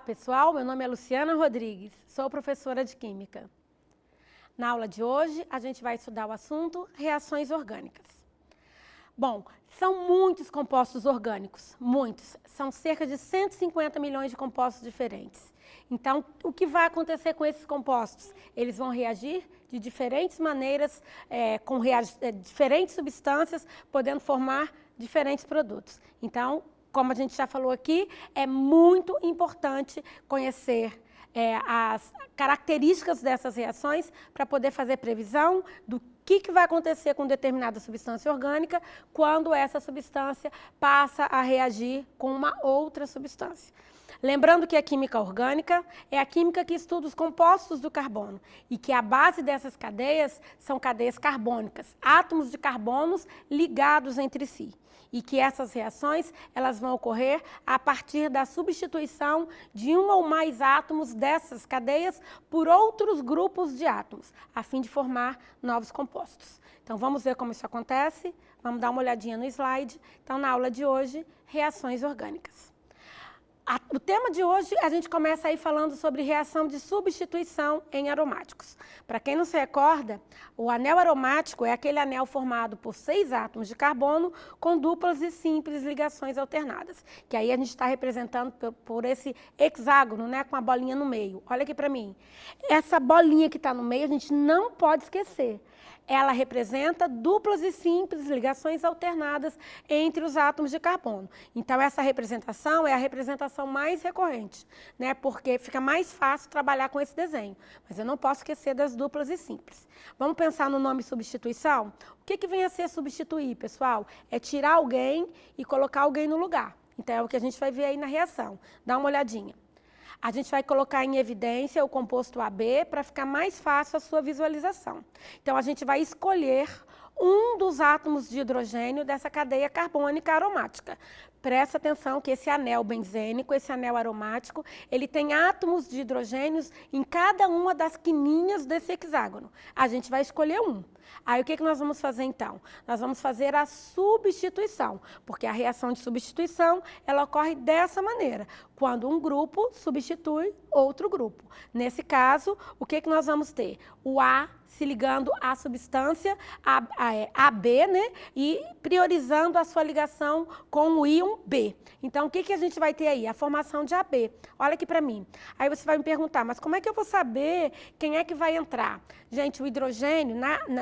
pessoal, meu nome é Luciana Rodrigues, sou professora de Química. Na aula de hoje, a gente vai estudar o assunto reações orgânicas. Bom, são muitos compostos orgânicos, muitos. São cerca de 150 milhões de compostos diferentes. Então, o que vai acontecer com esses compostos? Eles vão reagir de diferentes maneiras, com diferentes substâncias, podendo formar diferentes produtos. Então, como a gente já falou aqui, é muito importante conhecer as características dessas reações para poder fazer previsão do que vai acontecer com determinada substância orgânica quando essa substância passa a reagir com uma outra substância. Lembrando que a química orgânica é a química que estuda os compostos do carbono e que a base dessas cadeias são cadeias carbônicas, átomos de carbonos ligados entre si. E que essas reações elas vão ocorrer a partir da substituição de um ou mais átomos dessas cadeias por outros grupos de átomos, a fim de formar novos compostos. Então, vamos ver como isso acontece? Vamos dar uma olhadinha no slide. Então, na aula de hoje, reações orgânicas. O tema de hoje, a gente começa aí falando sobre reação de substituição em aromáticos. Para quem não se recorda, o anel aromático é aquele anel formado por 6 átomos de carbono com duplas e simples ligações alternadas. Que aí a gente está representando por esse hexágono, né, com a bolinha no meio. Olha aqui para mim. Essa bolinha que está no meio, a gente não pode esquecer. Ela representa duplas e simples ligações alternadas entre os átomos de carbono. Então, essa representação é a representação mais recorrente, né? Porque fica mais fácil trabalhar com esse desenho. Mas eu não posso esquecer das duplas e simples. Vamos pensar no nome substituição? O que vem a ser substituir, pessoal? É tirar alguém e colocar alguém no lugar. Então, é o que a gente vai ver aí na reação. Dá uma olhadinha. A gente vai colocar em evidência o composto AB para ficar mais fácil a sua visualização. Então, a gente vai escolher um dos átomos de hidrogênio dessa cadeia carbônica aromática. Presta atenção que esse anel benzênico, esse anel aromático, ele tem átomos de hidrogênios em cada uma das quininhas desse hexágono. A gente vai escolher um. Aí, o que nós vamos fazer, então? Nós vamos fazer a substituição, porque a reação de substituição, ela ocorre dessa maneira, quando um grupo substitui outro grupo. Nesse caso, o que nós vamos ter? O A se ligando à substância AB, né? E priorizando a sua ligação com o íon B. Então, o que a gente vai ter aí? A formação de AB. Olha aqui para mim. Aí você vai me perguntar, mas como é que eu vou saber quem é que vai entrar? Gente, o hidrogênio,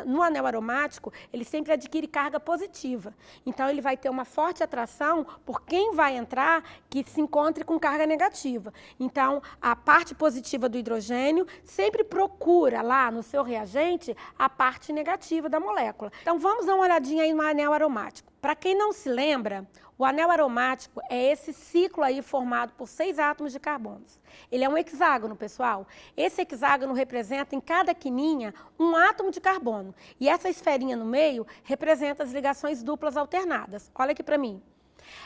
no anel aromático, ele sempre adquire carga positiva. Então, ele vai ter uma forte atração por quem vai entrar que se encontre com carga negativa. Então, a parte positiva do hidrogênio sempre procura lá no seu reagente a parte negativa da molécula. Então, vamos dar uma olhadinha aí no anel aromático. Para quem não se lembra, o anel aromático é esse ciclo aí formado por 6 átomos de carbonos. Ele é um hexágono, pessoal. Esse hexágono representa em cada quininha um átomo de carbono. E essa esferinha no meio representa as ligações duplas alternadas. Olha aqui para mim.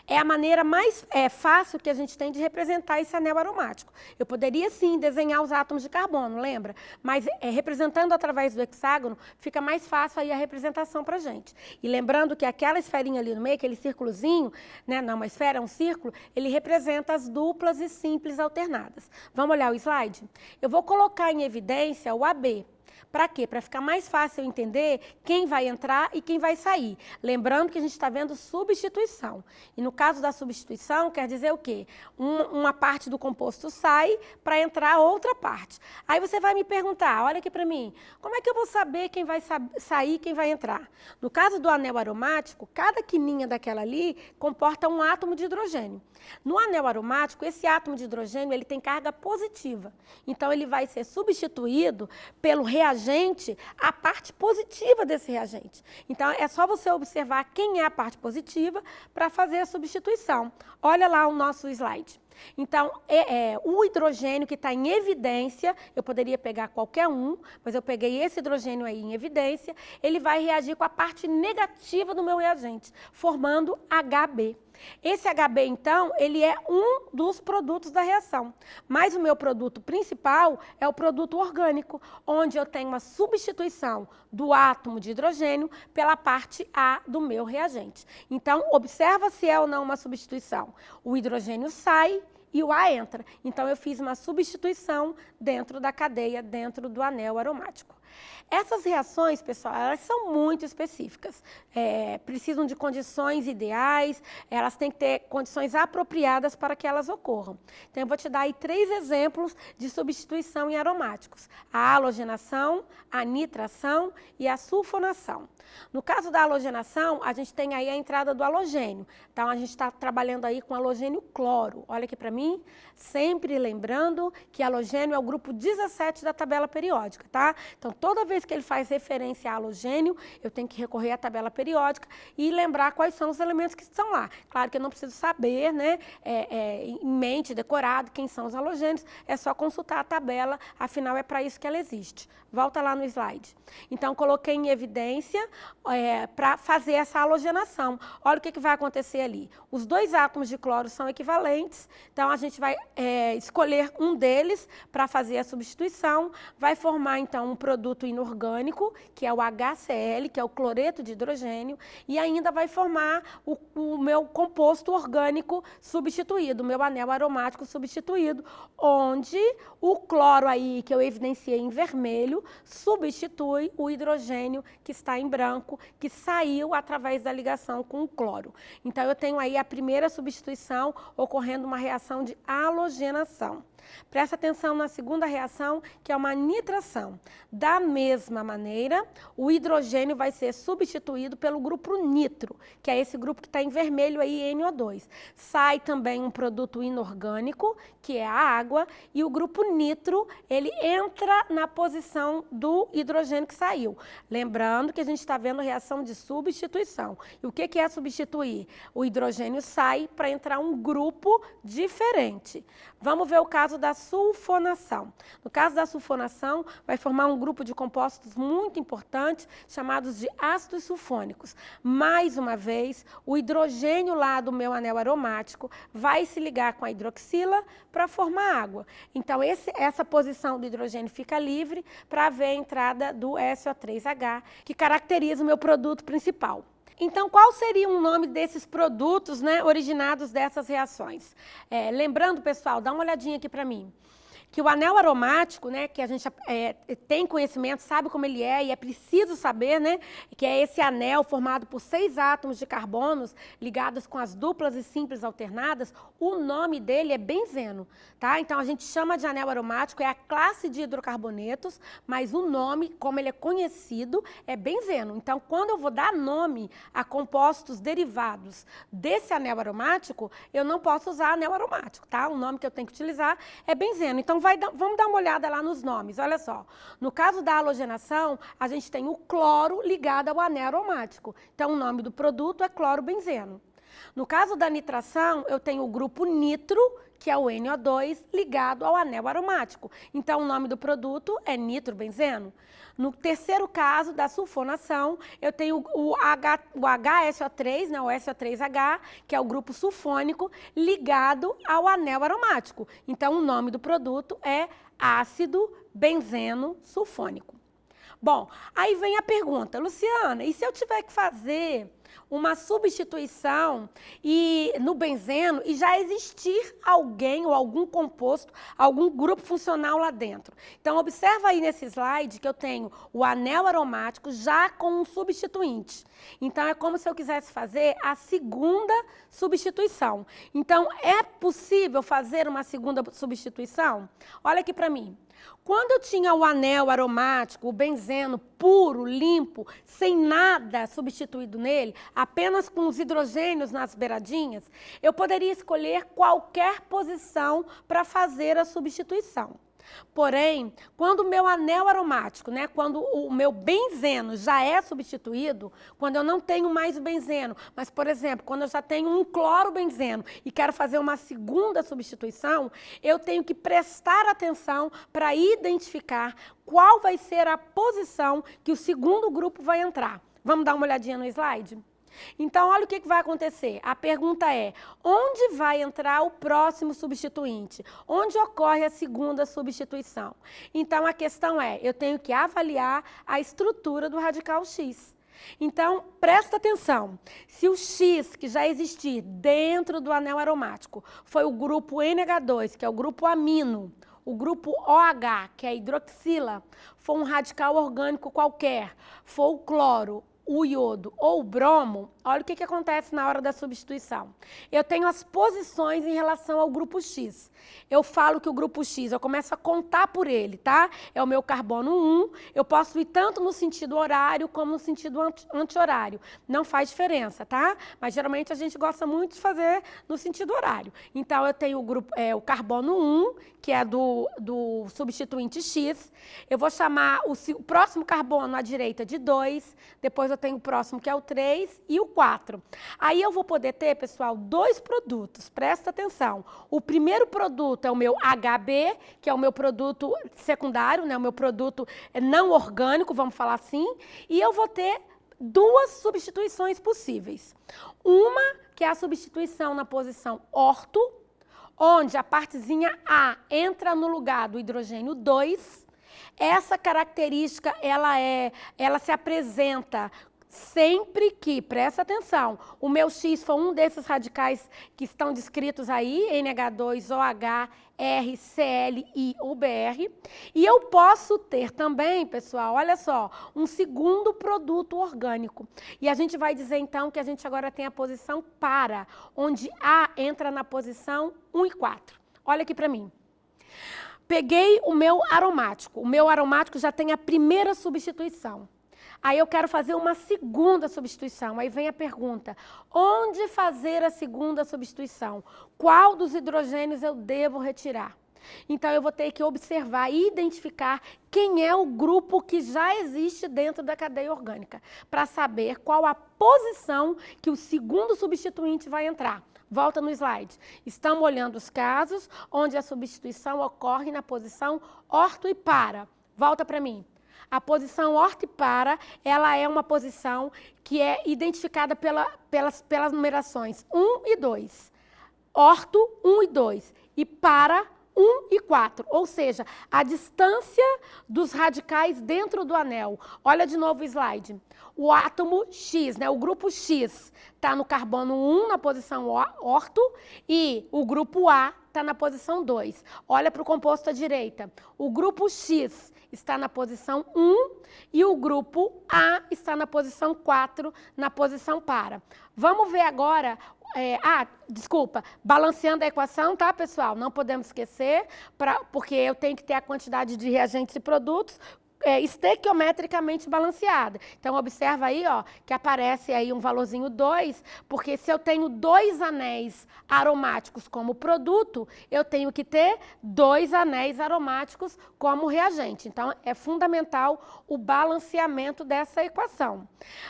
É a maneira mais fácil que a gente tem de representar esse anel aromático. Eu poderia, sim, desenhar os átomos de carbono, lembra? Mas representando através do hexágono, fica mais fácil aí a representação para a gente. E lembrando que aquela esferinha ali no meio, aquele círculozinho, né, não uma esfera, é um círculo, ele representa as duplas e simples alternadas. Vamos olhar o slide? Eu vou colocar em evidência o AB. Para quê? Para ficar mais fácil eu entender quem vai entrar e quem vai sair. Lembrando que a gente está vendo substituição. E no caso da substituição, quer dizer o quê? Uma parte do composto sai para entrar outra parte. Aí você vai me perguntar, olha aqui para mim, como é que eu vou saber quem vai sair e quem vai entrar? No caso do anel aromático, cada quininha daquela ali comporta um átomo de hidrogênio. No anel aromático, esse átomo de hidrogênio ele tem carga positiva. Então, ele vai ser substituído pelo reagente, a parte positiva desse reagente. Então, é só você observar quem é a parte positiva para fazer a substituição. Olha lá o nosso slide. Então, o hidrogênio que está em evidência, eu poderia pegar qualquer um, mas eu peguei esse hidrogênio aí em evidência, ele vai reagir com a parte negativa do meu reagente, formando HB. Esse HB, então, ele é um dos produtos da reação. Mas o meu produto principal é o produto orgânico, onde eu tenho uma substituição do átomo de hidrogênio pela parte A do meu reagente. Então, observa se é ou não uma substituição. O hidrogênio sai e o A entra. Então, eu fiz uma substituição dentro da cadeia, dentro do anel aromático. Essas reações, pessoal, elas são muito específicas. Precisam de condições ideais, elas têm que ter condições apropriadas para que elas ocorram. Então, eu vou te dar aí 3 exemplos de substituição em aromáticos. A halogenação, a nitração e a sulfonação. No caso da halogenação, a gente tem aí a entrada do halogênio. Então, a gente está trabalhando aí com halogênio cloro. Olha aqui para mim, sempre lembrando que halogênio é o grupo 17 da tabela periódica, tá? Então, toda vez que ele faz referência a halogênio, eu tenho que recorrer à tabela periódica e lembrar quais são os elementos que estão lá. Claro que eu não preciso saber, né, em mente, decorado, quem são os halogênios, é só consultar a tabela, afinal é para isso que ela existe. Volta lá no slide. Então, coloquei em evidência para fazer essa halogenação. Olha o que vai acontecer ali. Os 2 átomos de cloro são equivalentes, então a gente vai escolher um deles para fazer a substituição, vai formar então um produto inorgânico, que é o HCl, que é o cloreto de hidrogênio, e ainda vai formar o meu composto orgânico substituído, o meu anel aromático substituído, onde o cloro aí, que eu evidenciei em vermelho, substitui o hidrogênio que está em branco, que saiu através da ligação com o cloro. Então, eu tenho aí a primeira substituição ocorrendo uma reação de halogenação. Presta atenção na segunda reação, que é uma nitração. Da mesma maneira, o hidrogênio vai ser substituído pelo grupo nitro, que é esse grupo que está em vermelho aí, NO2. Sai também um produto inorgânico, que é a água, e o grupo nitro, ele entra na posição do hidrogênio que saiu. Lembrando que a gente está vendo reação de substituição. E o que é substituir? O hidrogênio sai para entrar um grupo diferente. Vamos ver o caso da sulfonação. No caso da sulfonação, vai formar um grupo de compostos muito importantes, chamados de ácidos sulfônicos. Mais uma vez, o hidrogênio lá do meu anel aromático vai se ligar com a hidroxila para formar água. Então, essa posição do hidrogênio fica livre para haver a entrada do SO3H, que caracteriza o meu produto principal. Então, qual seria o nome desses produtos, né, originados dessas reações? Lembrando, pessoal, dá uma olhadinha aqui para mim, que o anel aromático, né, que a gente tem conhecimento, sabe como ele é, e é preciso saber, né, que é esse anel formado por 6 átomos de carbonos ligados com as duplas e simples alternadas, o nome dele é benzeno, tá? Então, a gente chama de anel aromático, é a classe de hidrocarbonetos, mas o nome, como ele é conhecido, é benzeno. Então, quando eu vou dar nome a compostos derivados desse anel aromático, eu não posso usar anel aromático, tá? O nome que eu tenho que utilizar é benzeno. Então, vamos dar uma olhada lá nos nomes, olha só. No caso da halogenação, a gente tem o cloro ligado ao anel aromático. Então, o nome do produto é clorobenzeno. No caso da nitração, eu tenho o grupo nitro, que é o NO2, ligado ao anel aromático. Então, o nome do produto é nitrobenzeno. No terceiro caso, da sulfonação, eu tenho o HSO3, né, o SO3H, que é o grupo sulfônico, ligado ao anel aromático. Então, o nome do produto é ácido benzeno sulfônico. Bom, aí vem a pergunta, Luciana, e se eu tiver que fazer uma substituição no benzeno e já existir alguém ou algum composto, algum grupo funcional lá dentro? Então, observa aí nesse slide que eu tenho o anel aromático já com um substituinte. Então, é como se eu quisesse fazer a segunda substituição. Então, é possível fazer uma segunda substituição? Olha aqui para mim. Quando eu tinha o anel aromático, o benzeno puro, limpo, sem nada substituído nele, apenas com os hidrogênios nas beiradinhas, eu poderia escolher qualquer posição para fazer a substituição. Porém, quando o meu anel aromático, né, quando o meu benzeno já é substituído, quando eu não tenho mais o benzeno, mas, por exemplo, quando eu já tenho um clorobenzeno e quero fazer uma segunda substituição, eu tenho que prestar atenção para identificar qual vai ser a posição que o segundo grupo vai entrar. Vamos dar uma olhadinha no slide? Então, olha o que vai acontecer. A pergunta é, onde vai entrar o próximo substituinte? Onde ocorre a segunda substituição? Então, a questão é, eu tenho que avaliar a estrutura do radical X. Então, presta atenção. Se o X, que já existir dentro do anel aromático, foi o grupo NH2, que é o grupo amino, o grupo OH, que é a hidroxila, for um radical orgânico qualquer, for o cloro, o iodo ou o bromo, olha o que acontece na hora da substituição. Eu tenho as posições em relação ao grupo X. Eu falo que o grupo X, eu começo a contar por ele, tá? É o meu carbono 1, eu posso ir tanto no sentido horário como no sentido anti-horário. Não faz diferença, tá? Mas geralmente a gente gosta muito de fazer no sentido horário. Então eu tenho o carbono 1, que é do substituinte X. Eu vou chamar o próximo carbono à direita de 2, depois eu tenho o próximo que é o 3 e o 4. Aí eu vou poder ter, pessoal, 2 produtos, presta atenção. O primeiro produto é o meu HB, que é o meu produto secundário, né? O meu produto não orgânico, vamos falar assim, e eu vou ter 2 substituições possíveis. Uma, que é a substituição na posição orto, onde a partezinha A entra no lugar do hidrogênio 2. Essa característica, ela se apresenta sempre que, presta atenção, o meu X for um desses radicais que estão descritos aí, NH2, OH, R, Cl, I ou Br. E eu posso ter também, pessoal, olha só, um segundo produto orgânico. E a gente vai dizer, então, que a gente agora tem a posição para, onde A entra na posição 1 e 4. Olha aqui para mim. Peguei o meu aromático já tem a primeira substituição. Aí eu quero fazer uma segunda substituição. Aí vem a pergunta, onde fazer a segunda substituição? Qual dos hidrogênios eu devo retirar? Então eu vou ter que observar e identificar quem é o grupo que já existe dentro da cadeia orgânica, para saber qual a posição que o segundo substituinte vai entrar. Volta no slide. Estamos olhando os casos onde a substituição ocorre na posição orto e para. Volta para mim. A posição orto e para, ela é uma posição que é identificada pelas numerações 1 e 2. Orto, 1 e 2. E para, 1 e 4. Ou seja, a distância dos radicais dentro do anel. Olha de novo o slide. O átomo X, né, o grupo X, está no carbono 1, na posição orto, e o grupo A está na posição 2. Olha para o composto à direita. O grupo X está na posição 1 e o grupo A está na posição 4, na posição para. Vamos ver agora... balanceando a equação, tá, pessoal? Não podemos esquecer, porque eu tenho que ter a quantidade de reagentes e produtos estequiometricamente balanceada. Então, observa aí, ó, que aparece aí um valorzinho 2, porque se eu tenho 2 anéis aromáticos como produto, eu tenho que ter 2 anéis aromáticos como reagente. Então, é fundamental o balanceamento dessa equação.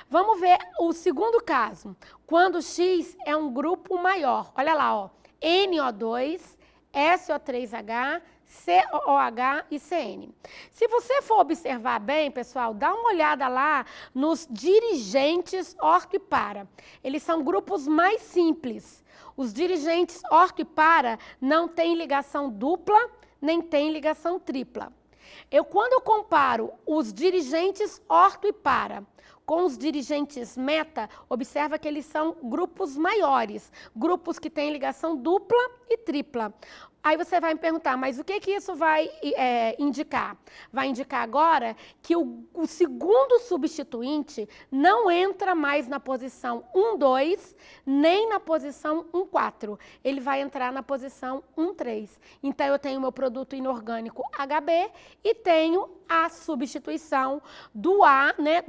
Vamos ver o segundo caso, quando X é um grupo maior. Olha lá, ó, NO2, SO3H, COH e CN. Se você for observar bem, pessoal, dá uma olhada lá nos dirigentes orto e para. Eles são grupos mais simples. Os dirigentes orto e para não têm ligação dupla, nem têm ligação tripla. Quando eu comparo os dirigentes orto e para com os dirigentes meta, observa que eles são grupos maiores, grupos que têm ligação dupla e tripla. Aí você vai me perguntar, mas o que isso vai indicar? Vai indicar agora que o segundo substituinte não entra mais na posição 1, 2, nem na posição 1, 4. Ele vai entrar na posição 1, 3. Então, eu tenho meu produto inorgânico HB e tenho a substituição do A, né,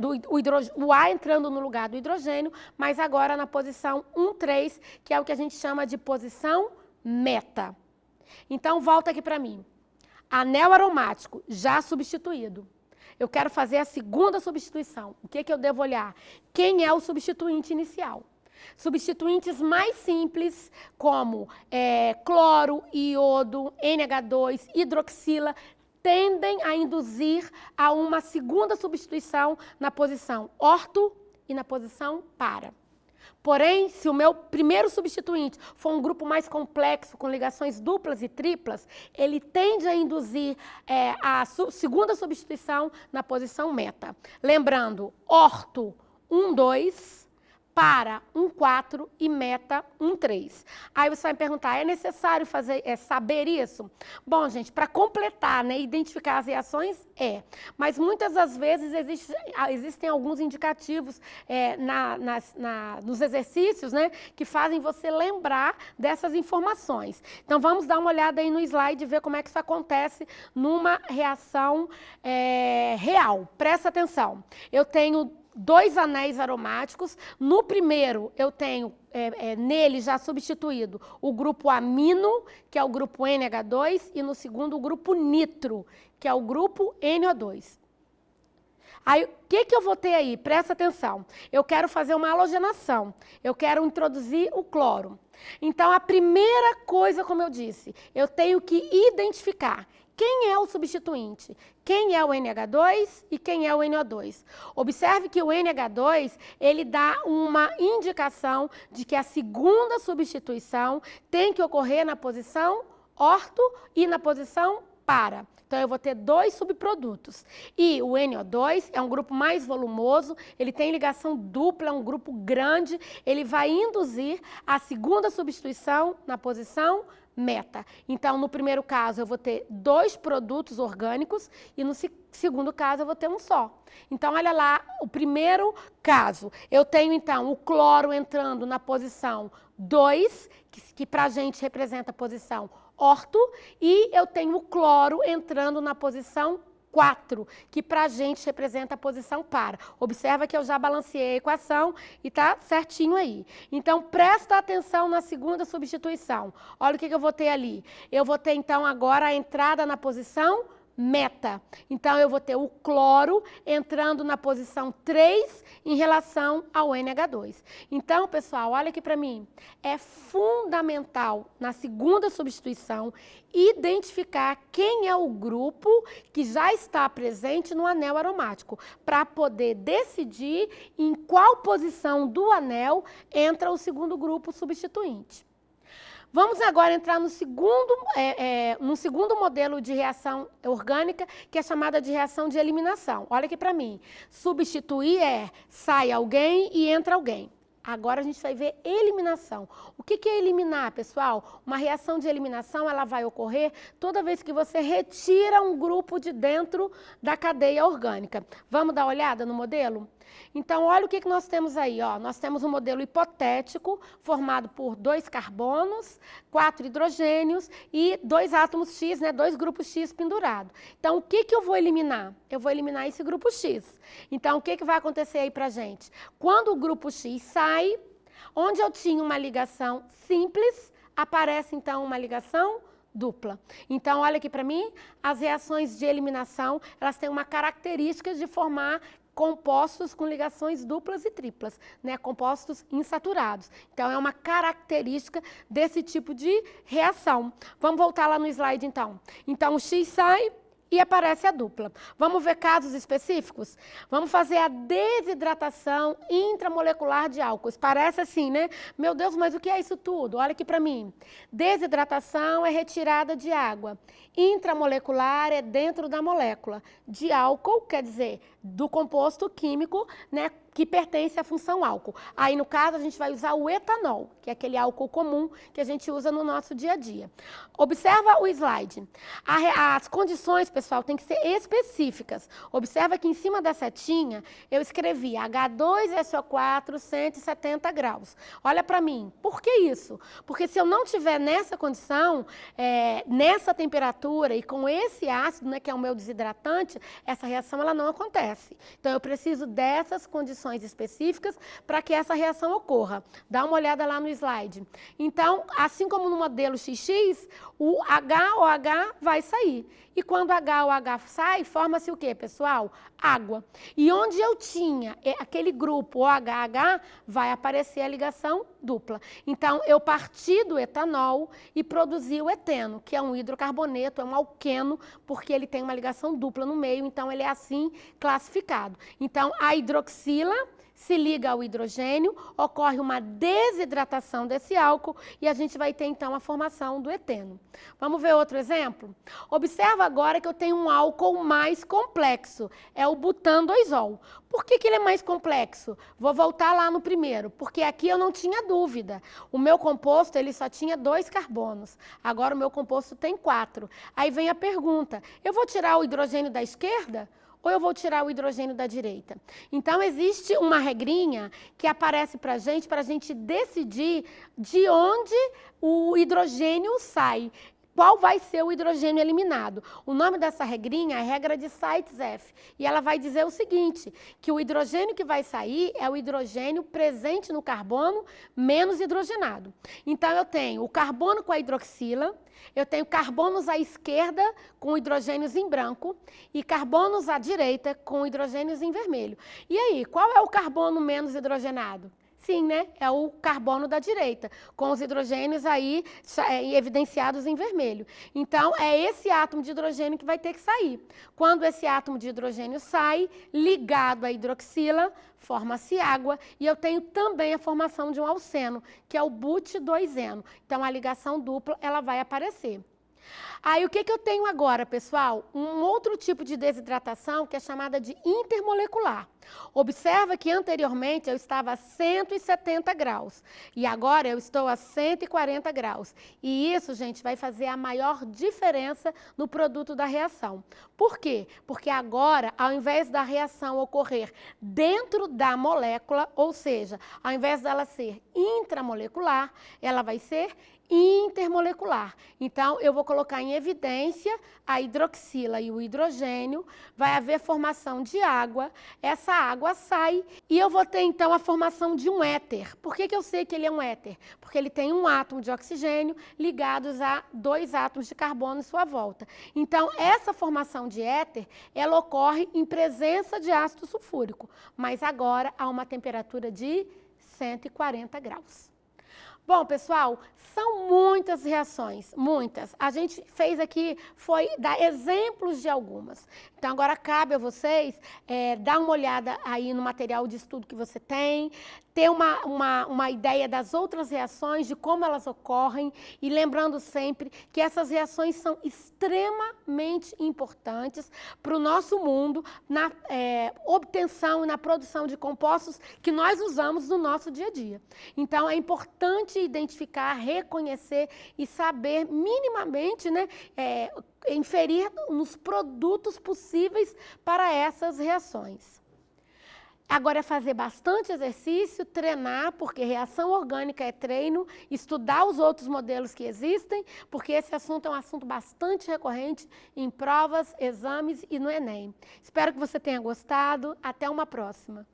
o A entrando no lugar do hidrogênio, mas agora na posição 1, 3, que é o que a gente chama de posição meta. Então, volta aqui para mim. Anel aromático, já substituído. Eu quero fazer a segunda substituição. O que eu devo olhar? Quem é o substituinte inicial? Substituintes mais simples, como cloro, iodo, NH2, hidroxila, tendem a induzir a uma segunda substituição na posição orto e na posição para. Porém, se o meu primeiro substituinte for um grupo mais complexo, com ligações duplas e triplas, ele tende a induzir a segunda substituição na posição meta. Lembrando, orto, 2, para 4 e meta 3. Aí você vai me perguntar, é necessário saber isso? Bom, gente, para completar, né, identificar as reações, mas muitas das vezes existem alguns indicativos nos exercícios, né, que fazem você lembrar dessas informações. Então, vamos dar uma olhada aí no slide e ver como é que isso acontece numa reação real. Presta atenção. Eu tenho 2 anéis aromáticos. No primeiro, eu tenho nele já substituído o grupo amino, que é o grupo NH2, e no segundo, o grupo nitro, que é o grupo NO2. Aí, o que eu vou ter aí? Presta atenção. Eu quero fazer uma halogenação. Eu quero introduzir o cloro. Então, a primeira coisa, como eu disse, eu tenho que identificar quem é o substituinte, quem é o NH2 e quem é o NO2. Observe que o NH2, ele dá uma indicação de que a segunda substituição tem que ocorrer na posição orto e na posição para. Então, eu vou ter 2 subprodutos. E o NO2 é um grupo mais volumoso, ele tem ligação dupla, é um grupo grande, ele vai induzir a segunda substituição na posição meta. Então, no primeiro caso, eu vou ter 2 produtos orgânicos e no segundo caso, eu vou ter um só. Então, olha lá, o primeiro caso, eu tenho, então, o cloro entrando na posição 2, que para a gente representa a posição orto, e eu tenho o cloro entrando na posição 4, que para a gente representa a posição para. Observa que eu já balanceei a equação e está certinho aí. Então, presta atenção na segunda substituição. Olha o que eu vou ter ali. Eu vou ter, então, agora a entrada na posição meta. Então, eu vou ter o cloro entrando na posição 3 em relação ao NH2. Então, pessoal, olha aqui para mim. É fundamental, na segunda substituição, identificar quem é o grupo que já está presente no anel aromático, para poder decidir em qual posição do anel entra o segundo grupo substituinte. Vamos agora entrar no segundo modelo de reação orgânica, que é chamada de reação de eliminação. Olha aqui para mim. Substituir sai alguém e entra alguém. Agora a gente vai ver eliminação. O que é eliminar, pessoal? Uma reação de eliminação, ela vai ocorrer toda vez que você retira um grupo de dentro da cadeia orgânica. Vamos dar uma olhada no modelo? Então, olha o que nós temos aí. Ó. Nós temos um modelo hipotético formado por 2 carbonos, 4 hidrogênios e 2 átomos X, né, 2 grupos X pendurados. Então, o que eu vou eliminar? Eu vou eliminar esse grupo X. Então, o que vai acontecer aí para a gente? Quando o grupo X sai, onde eu tinha uma ligação simples, aparece então uma ligação dupla. Então, olha aqui para mim, as reações de eliminação, elas têm uma característica de formar compostos com ligações duplas e triplas, né? Compostos insaturados. Então, é uma característica desse tipo de reação. Vamos voltar lá no slide, então. Então, o X sai e aparece a dupla. Vamos ver casos específicos? Vamos fazer a desidratação intramolecular de álcools. Parece assim, né? Meu Deus, mas o que é isso tudo? Olha aqui para mim. Desidratação é retirada de água. Intramolecular é dentro da molécula. De álcool, quer dizer, do composto químico, né, que pertence à função álcool. Aí, no caso, a gente vai usar o etanol, que é aquele álcool comum que a gente usa no nosso dia a dia. Observa o slide. As condições, pessoal, têm que ser específicas. Observa que em cima da setinha, eu escrevi H2SO4, 170 graus. Olha para mim. Por que isso? Porque se eu não tiver nessa condição, nessa temperatura e com esse ácido, né, que é o meu desidratante, essa reação ela não acontece. Então, eu preciso dessas condições específicas para que essa reação ocorra. Dá uma olhada lá no slide. Então, assim como no modelo XX, o HOH vai sair. E quando HOH sai, forma-se o quê, pessoal? Água. E onde eu tinha aquele grupo OHH, vai aparecer a ligação dupla. Então, eu parti do etanol e produzi o eteno, que é um hidrocarboneto, é um alqueno, porque ele tem uma ligação dupla no meio, então ele é assim classificado. Então, a hidroxila se liga ao hidrogênio, ocorre uma desidratação desse álcool e a gente vai ter então a formação do eteno. Vamos ver outro exemplo? Observa agora que eu tenho um álcool mais complexo, é o butan-2-ol. Por que ele é mais complexo? Vou voltar lá no primeiro, porque aqui eu não tinha dúvida. O meu composto ele só tinha 2 carbonos, agora o meu composto tem 4. Aí vem a pergunta, eu vou tirar o hidrogênio da esquerda? Ou eu vou tirar o hidrogênio da direita? Então, existe uma regrinha que aparece para a gente decidir de onde o hidrogênio sai. Qual vai ser o hidrogênio eliminado? O nome dessa regrinha é regra de Sites-F. E ela vai dizer o seguinte, que o hidrogênio que vai sair é o hidrogênio presente no carbono menos hidrogenado. Então, eu tenho o carbono com a hidroxila, eu tenho carbonos à esquerda com hidrogênios em branco e carbonos à direita com hidrogênios em vermelho. E aí, qual é o carbono menos hidrogenado? Sim, né? É o carbono da direita, com os hidrogênios aí evidenciados em vermelho. Então, é esse átomo de hidrogênio que vai ter que sair. Quando esse átomo de hidrogênio sai, ligado à hidroxila, forma-se água e eu tenho também a formação de um alceno, que é o but2-eno. Então, a ligação dupla, ela vai aparecer. Aí, o que eu tenho agora, pessoal? Um outro tipo de desidratação que é chamada de intermolecular. Observa que anteriormente eu estava a 170 graus e agora eu estou a 140 graus. E isso, gente, vai fazer a maior diferença no produto da reação. Por quê? Porque agora, ao invés da reação ocorrer dentro da molécula, ou seja, ao invés dela ser intramolecular, ela vai ser intermolecular. Então, eu vou colocar em evidência a hidroxila e o hidrogênio, vai haver formação de água, essa água sai e eu vou ter, então, a formação de um éter. Por que eu sei que ele é um éter? Porque ele tem um átomo de oxigênio ligados a 2 átomos de carbono em sua volta. Então, essa formação de éter, ela ocorre em presença de ácido sulfúrico, mas agora a uma temperatura de 140 graus. Bom, pessoal, são muitas reações, muitas. A gente fez aqui, foi dar exemplos de algumas. Então, agora cabe a vocês dar uma olhada aí no material de estudo que você tem, ter uma ideia das outras reações, de como elas ocorrem, e lembrando sempre que essas reações são extremamente importantes para o nosso mundo, na obtenção e na produção de compostos que nós usamos no nosso dia a dia. Então, é importante identificar, reconhecer e saber minimamente, né, inferir nos produtos possíveis para essas reações. Agora é fazer bastante exercício, treinar, porque reação orgânica é treino, estudar os outros modelos que existem, porque esse assunto é um assunto bastante recorrente em provas, exames e no Enem. Espero que você tenha gostado. Até uma próxima.